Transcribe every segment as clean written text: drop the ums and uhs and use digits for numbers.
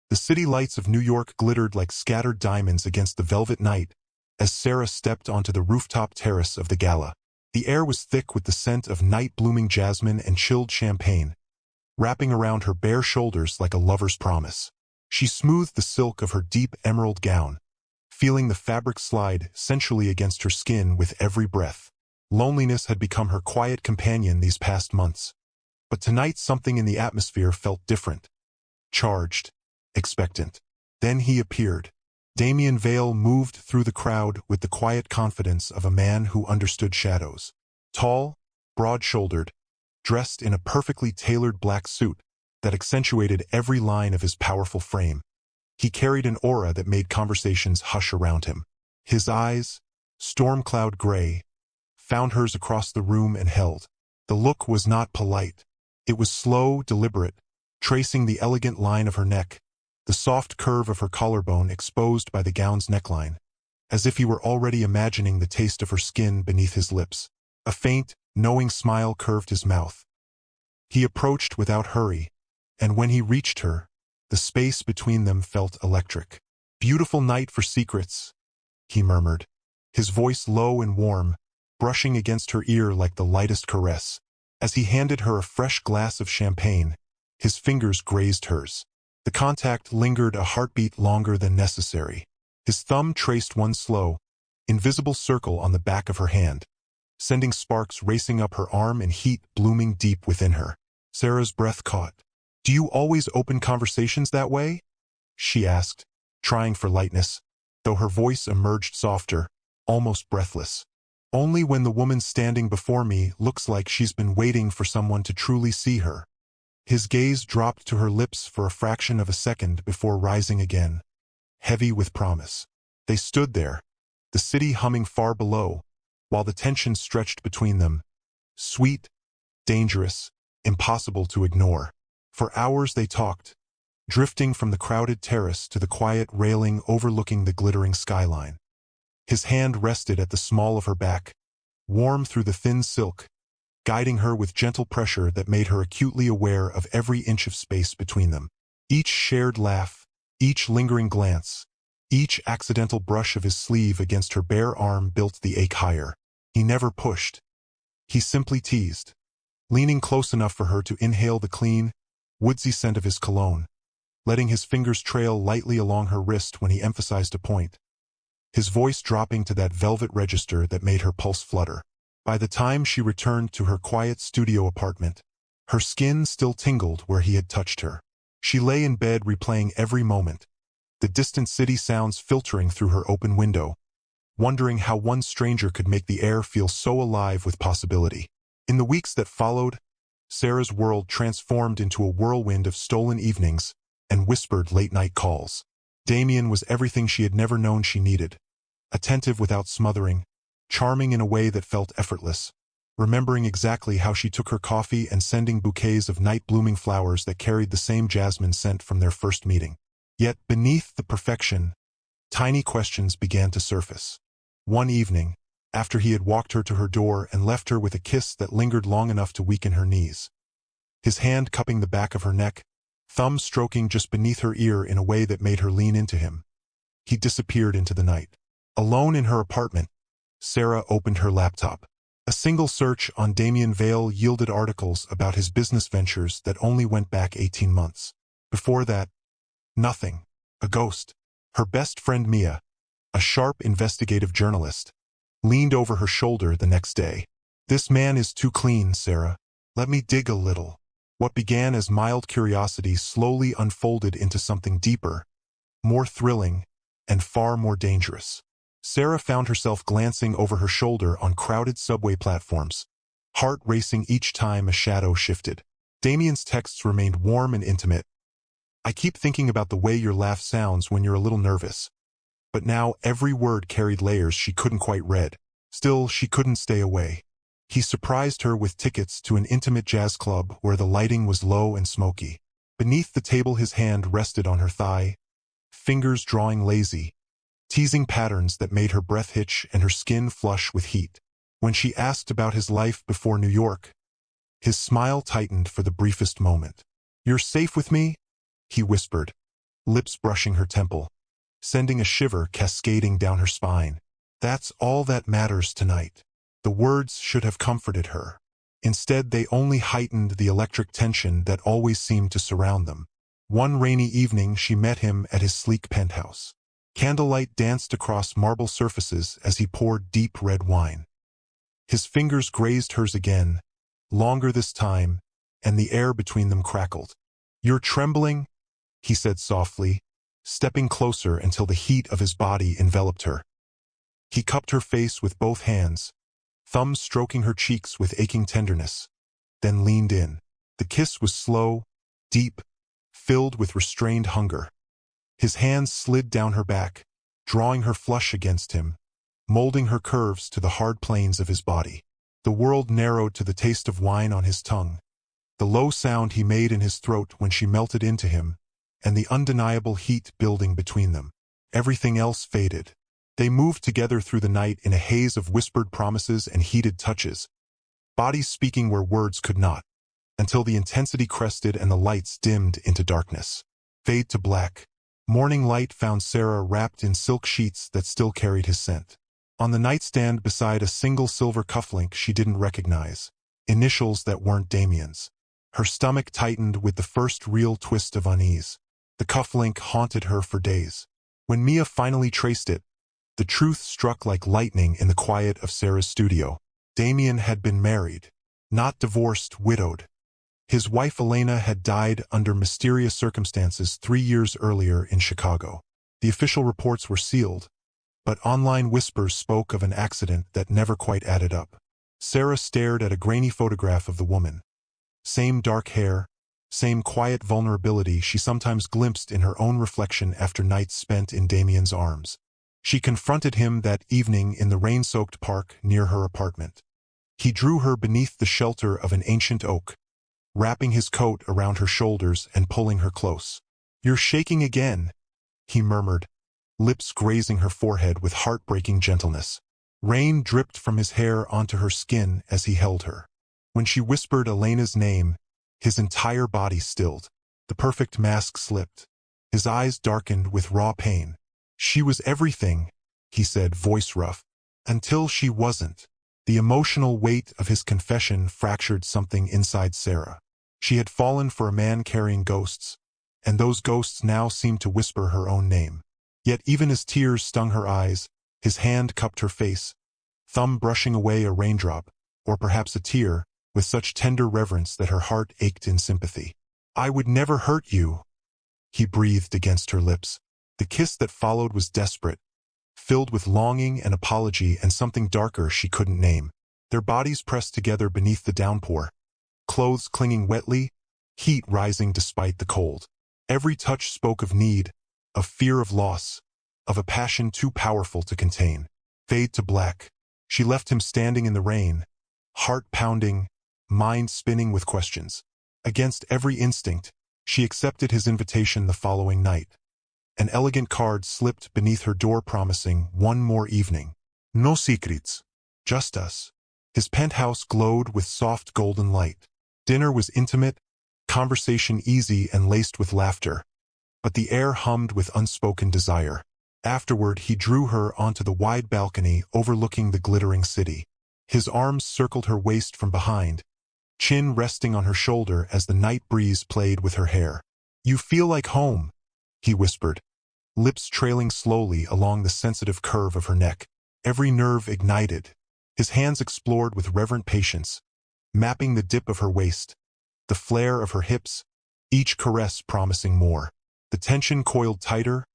The city lights of New York glittered like scattered diamonds against the velvet night as Sarah stepped onto the rooftop terrace of the gala. The air was thick with the scent of night-blooming jasmine and chilled champagne, wrapping around her bare shoulders like a lover's promise. She smoothed the silk of her deep emerald gown, feeling the fabric slide sensually against her skin with every breath. Loneliness had become her quiet companion these past months. But tonight something in the atmosphere felt different. Charged. Expectant. Then he appeared. Damien Vale moved through the crowd with the quiet confidence of a man who understood shadows. Tall, broad-shouldered, dressed in a perfectly tailored black suit that accentuated every line of his powerful frame. He carried an aura that made conversations hush around him. His eyes, storm cloud gray, found hers across the room and held. The look was not polite. It was slow, deliberate, tracing the elegant line of her neck, the soft curve of her collarbone exposed by the gown's neckline, as if he were already imagining the taste of her skin beneath his lips. A faint, knowing smile curved his mouth. He approached without hurry, and when he reached her, the space between them felt electric. "Beautiful night for secrets," he murmured, his voice low and warm, brushing against her ear like the lightest caress. As he handed her a fresh glass of champagne, his fingers grazed hers. The contact lingered a heartbeat longer than necessary. His thumb traced one slow, invisible circle on the back of her hand, sending sparks racing up her arm and heat blooming deep within her. Sarah's breath caught. "Do you always open conversations that way?" she asked, trying for lightness, though her voice emerged softer, almost breathless. "Only when the woman standing before me looks like she's been waiting for someone to truly see her." His gaze dropped to her lips for a fraction of a second before rising again, heavy with promise. They stood there, the city humming far below, while the tension stretched between them. Sweet, dangerous, impossible to ignore. For hours they talked, drifting from the crowded terrace to the quiet railing overlooking the glittering skyline. His hand rested at the small of her back, warm through the thin silk, guiding her with gentle pressure that made her acutely aware of every inch of space between them. Each shared laugh, each lingering glance, each accidental brush of his sleeve against her bare arm built the ache higher. He never pushed. He simply teased, leaning close enough for her to inhale the clean, woodsy scent of his cologne, letting his fingers trail lightly along her wrist when he emphasized a point, his voice dropping to that velvet register that made her pulse flutter. By the time she returned to her quiet studio apartment, her skin still tingled where he had touched her. She lay in bed replaying every moment, the distant city sounds filtering through her open window, wondering how one stranger could make the air feel so alive with possibility. In the weeks that followed, Sarah's world transformed into a whirlwind of stolen evenings and whispered late-night calls. Damien was everything she had never known she needed, attentive without smothering, charming in a way that felt effortless, remembering exactly how she took her coffee and sending bouquets of night-blooming flowers that carried the same jasmine scent from their first meeting. Yet beneath the perfection, tiny questions began to surface. One evening, after he had walked her to her door and left her with a kiss that lingered long enough to weaken her knees, his hand cupping the back of her neck, thumb stroking just beneath her ear in a way that made her lean into him, he disappeared into the night. Alone in her apartment, Sarah opened her laptop. A single search on Damien Vale yielded articles about his business ventures that only went back 18 months. Before that, nothing. A ghost. Her best friend Mia, a sharp investigative journalist, leaned over her shoulder the next day. "This man is too clean, Sarah. Let me dig a little." What began as mild curiosity slowly unfolded into something deeper, more thrilling, and far more dangerous. Sarah found herself glancing over her shoulder on crowded subway platforms, heart racing each time a shadow shifted. Damien's texts remained warm and intimate. "I keep thinking about the way your laugh sounds when you're a little nervous." But now every word carried layers she couldn't quite read. Still, she couldn't stay away. He surprised her with tickets to an intimate jazz club where the lighting was low and smoky. Beneath the table his hand rested on her thigh, fingers drawing lazy, teasing patterns that made her breath hitch and her skin flush with heat. When she asked about his life before New York, his smile tightened for the briefest moment. "You're safe with me?" he whispered, lips brushing her temple, sending a shiver cascading down her spine. That's all that matters tonight. The words should have comforted her. Instead, they only heightened the electric tension that always seemed to surround them. One rainy evening, she met him at his sleek penthouse. Candlelight danced across marble surfaces as he poured deep red wine. His fingers grazed hers again, longer this time, and the air between them crackled. "You're trembling?" he said softly, stepping closer until the heat of his body enveloped her. He cupped her face with both hands, thumbs stroking her cheeks with aching tenderness, then leaned in. The kiss was slow, deep, filled with restrained hunger. His hands slid down her back, drawing her flush against him, molding her curves to the hard planes of his body. The world narrowed to the taste of wine on his tongue, the low sound he made in his throat when she melted into him, and the undeniable heat building between them. Everything else faded. They moved together through the night in a haze of whispered promises and heated touches, bodies speaking where words could not, until the intensity crested and the lights dimmed into darkness. Fade to black. Morning light found Sarah wrapped in silk sheets that still carried his scent. On the nightstand beside a single silver cufflink she didn't recognize, initials that weren't Damien's. Her stomach tightened with the first real twist of unease. The cufflink haunted her for days. When Mia finally traced it, the truth struck like lightning in the quiet of Sarah's studio. Damien had been married, not divorced, widowed. His wife Elena had died under mysterious circumstances 3 years earlier in Chicago. The official reports were sealed, but online whispers spoke of an accident that never quite added up. Sarah stared at a grainy photograph of the woman. Same dark hair, same quiet vulnerability she sometimes glimpsed in her own reflection after nights spent in Damien's arms. She confronted him that evening in the rain-soaked park near her apartment. He drew her beneath the shelter of an ancient oak, wrapping his coat around her shoulders and pulling her close. "You're shaking again," he murmured, lips grazing her forehead with heartbreaking gentleness. Rain dripped from his hair onto her skin as he held her. When she whispered Elena's name, his entire body stilled. The perfect mask slipped. His eyes darkened with raw pain. "She was everything," he said, voice rough, "until she wasn't." The emotional weight of his confession fractured something inside Sarah. She had fallen for a man carrying ghosts, and those ghosts now seemed to whisper her own name. Yet even as tears stung her eyes, his hand cupped her face, thumb brushing away a raindrop, or perhaps a tear, with such tender reverence that her heart ached in sympathy. "I would never hurt you," he breathed against her lips. The kiss that followed was desperate, filled with longing and apology and something darker she couldn't name. Their bodies pressed together beneath the downpour, clothes clinging wetly, heat rising despite the cold. Every touch spoke of need, of fear of loss, of a passion too powerful to contain. Fade to black. She left him standing in the rain, heart pounding, mind spinning with questions. Against every instinct, she accepted his invitation the following night. An elegant card slipped beneath her door promising one more evening. No secrets. Just us. His penthouse glowed with soft golden light. Dinner was intimate, conversation easy and laced with laughter, but the air hummed with unspoken desire. Afterward, he drew her onto the wide balcony overlooking the glittering city. His arms circled her waist from behind, chin resting on her shoulder as the night breeze played with her hair. "You feel like home," he whispered, lips trailing slowly along the sensitive curve of her neck. Every nerve ignited. His hands explored with reverent patience, mapping the dip of her waist, the flare of her hips, each caress promising more. The tension coiled tighter,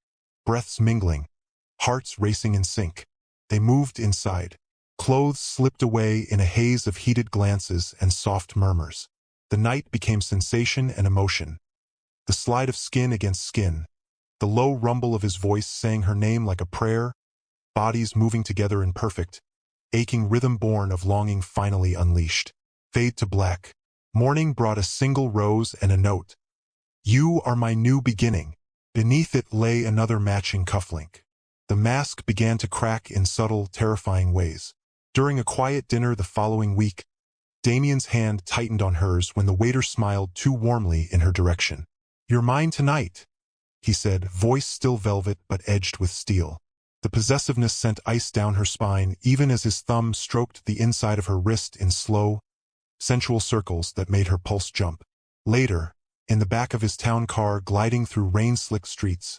breaths mingling, hearts racing in sync. They moved inside. Clothes slipped away in a haze of heated glances and soft murmurs. The night became sensation and emotion. The slide of skin against skin, the low rumble of his voice saying her name like a prayer, bodies moving together in perfect, aching rhythm born of longing finally unleashed. Fade to black. Morning brought a single rose and a note. "You are my new beginning." Beneath it lay another matching cufflink. The mask began to crack in subtle, terrifying ways. During a quiet dinner the following week, Damien's hand tightened on hers when the waiter smiled too warmly in her direction. "You're mine tonight," he said, voice still velvet but edged with steel. The possessiveness sent ice down her spine even as his thumb stroked the inside of her wrist in slow, sensual circles that made her pulse jump. Later, in the back of his town car gliding through rain-slicked streets,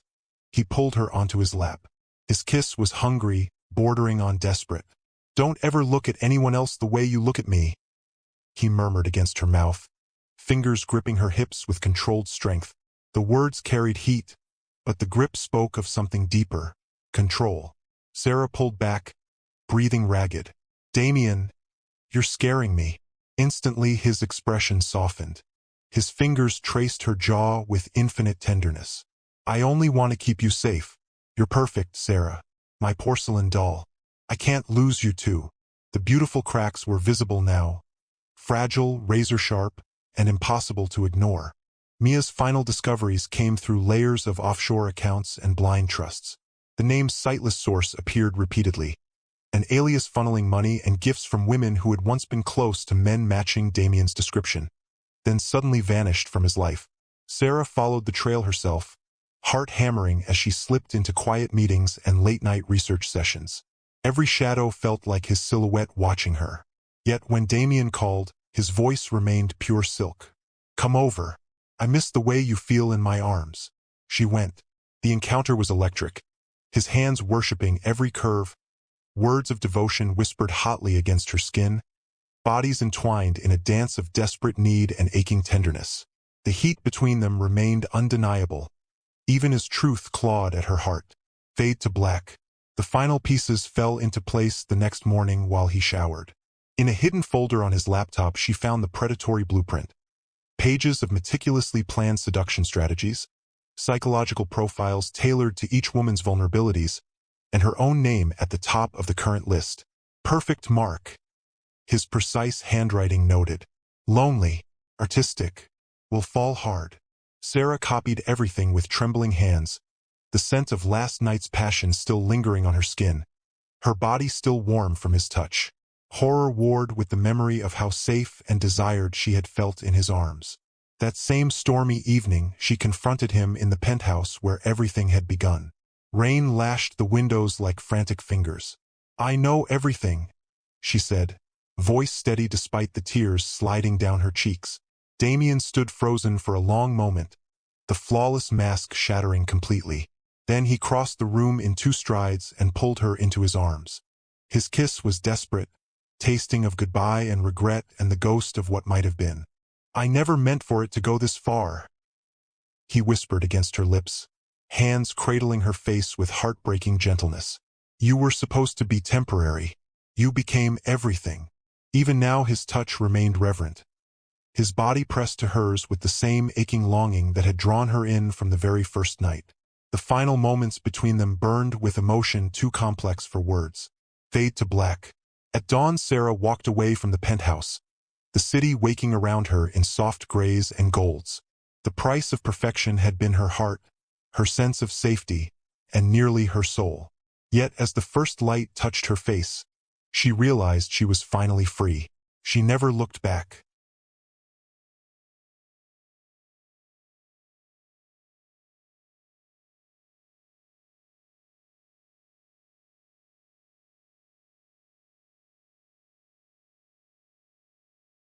he pulled her onto his lap. His kiss was hungry, bordering on desperate. "Don't ever look at anyone else the way you look at me," he murmured against her mouth, fingers gripping her hips with controlled strength. The words carried heat, but the grip spoke of something deeper, control. Sarah pulled back, breathing ragged. "Damien, you're scaring me." Instantly his expression softened. His fingers traced her jaw with infinite tenderness. "I only want to keep you safe. You're perfect, Sarah. My porcelain doll. I can't lose you too." The beautiful cracks were visible now, fragile, razor-sharp, and impossible to ignore. Mia's final discoveries came through layers of offshore accounts and blind trusts. The name's sightless source appeared repeatedly, an alias funneling money and gifts from women who had once been close to men matching Damien's description, then suddenly vanished from his life. Sarah followed the trail herself, heart hammering as she slipped into quiet meetings and late-night research sessions. Every shadow felt like his silhouette watching her. Yet when Damien called, his voice remained pure silk. "Come over. I miss the way you feel in my arms." She went. The encounter was electric, his hands worshipping every curve, words of devotion whispered hotly against her skin, bodies entwined in a dance of desperate need and aching tenderness. The heat between them remained undeniable, even as truth clawed at her heart. Fade to black. The final pieces fell into place the next morning while he showered. In a hidden folder on his laptop she found the predatory blueprint. Pages of meticulously planned seduction strategies, psychological profiles tailored to each woman's vulnerabilities, and her own name at the top of the current list. "Perfect mark," his precise handwriting noted. "Lonely, artistic, will fall hard." Sarah copied everything with trembling hands, the scent of last night's passion still lingering on her skin, her body still warm from his touch. Horror warred with the memory of how safe and desired she had felt in his arms. That same stormy evening she confronted him in the penthouse where everything had begun. Rain lashed the windows like frantic fingers. "I know everything," she said, voice steady despite the tears sliding down her cheeks. Damien stood frozen for a long moment, the flawless mask shattering completely. Then he crossed the room in 2 strides and pulled her into his arms. His kiss was desperate, tasting of goodbye and regret and the ghost of what might have been. "I never meant for it to go this far," he whispered against her lips, hands cradling her face with heartbreaking gentleness. "You were supposed to be temporary. You became everything." Even now his touch remained reverent, his body pressed to hers with the same aching longing that had drawn her in from the very first night. The final moments between them burned with emotion too complex for words. Fade to black. At dawn Sarah walked away from the penthouse, the city waking around her in soft grays and golds. The price of perfection had been her heart, her sense of safety, and nearly her soul. Yet as the first light touched her face, she realized she was finally free. She never looked back.